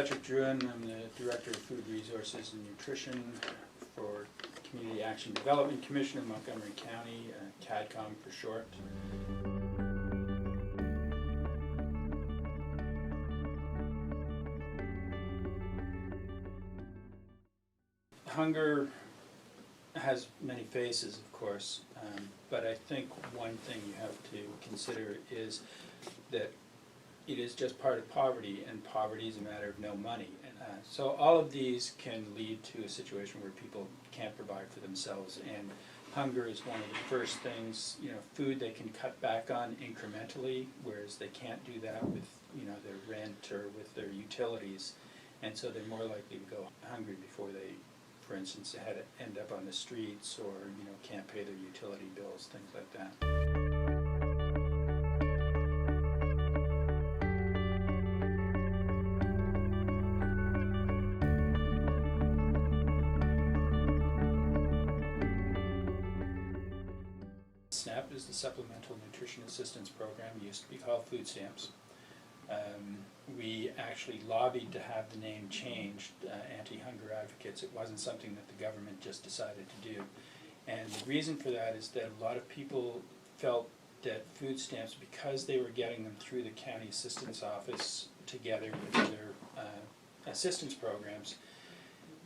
Patrick Druin. I'm the Director of Food Resources and Nutrition for Community Action Development Commission of Montgomery County, CADCOM for short. Hunger has many faces, of course, but I think one thing you have to consider is that it is just part of poverty, and poverty is a matter of no money. So all of these can lead to a situation where people can't provide for themselves, and hunger is one of the first things. Food they can cut back on incrementally, whereas they can't do that with their rent or with their utilities, and so they're more likely to go hungry before they, for instance, end up on the streets or can't pay their utility bills, things like that. SNAP is the Supplemental Nutrition Assistance Program, used to be called food stamps. We actually lobbied to have the name changed, Anti-Hunger Advocates. It wasn't something that the government just decided to do. And the reason for that is that a lot of people felt that food stamps, because they were getting them through the county assistance office together with other assistance programs,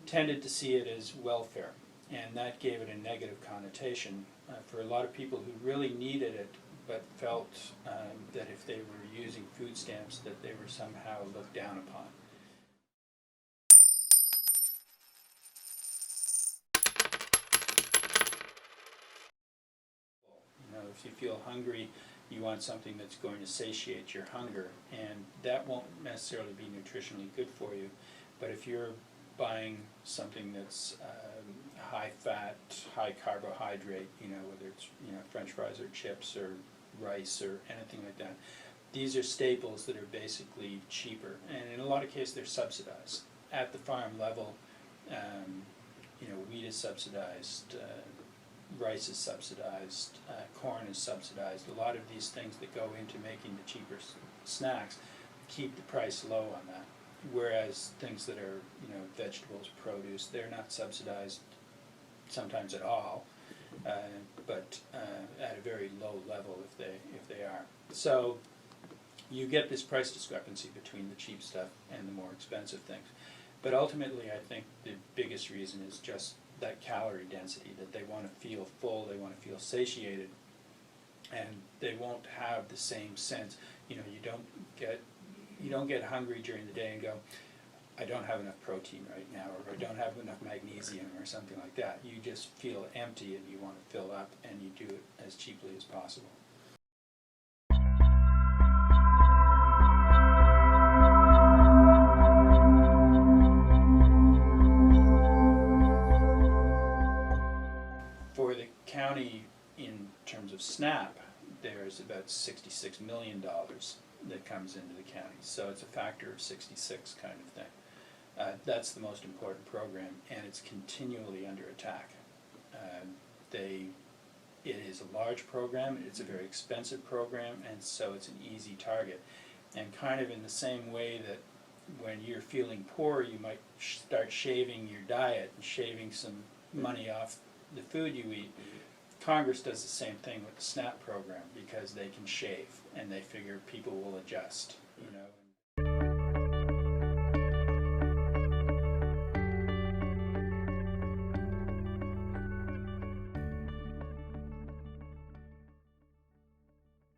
tended to see it as welfare. And that gave it a negative connotation for a lot of people who really needed it, but felt that if they were using food stamps, that they were somehow looked down upon. If you feel hungry, you want something that's going to satiate your hunger, and that won't necessarily be nutritionally good for you. But if you're buying something that's high fat, high carbohydrate, whether it's French fries or chips or rice or anything like that, these are staples that are basically cheaper, and in a lot of cases they're subsidized at the farm level. Wheat is subsidized, rice is subsidized, corn is subsidized. A lot of these things that go into making the cheaper snacks keep the price low on that. Whereas things that are, vegetables, produce, they're not subsidized sometimes at all, but at a very low level if they are. So you get this price discrepancy between the cheap stuff and the more expensive things. But ultimately, I think the biggest reason is just that calorie density, that they want to feel full, they want to feel satiated, and they won't have the same sense. You don't get hungry during the day and go, I don't have enough protein right now, or I don't have enough magnesium or something like that. You just feel empty and you want to fill up, and you do it as cheaply as possible. For the county, in terms of SNAP, there's about $66 million that comes into the county. So it's a factor of 66 kind of thing. That's the most important program, and it's continually under attack. It is a large program, it's a very expensive program, and so it's an easy target. And kind of in the same way that when you're feeling poor, you might start shaving your diet and shaving some money off the food you eat. Congress does the same thing with the SNAP program, because they can shave and they figure people will adjust.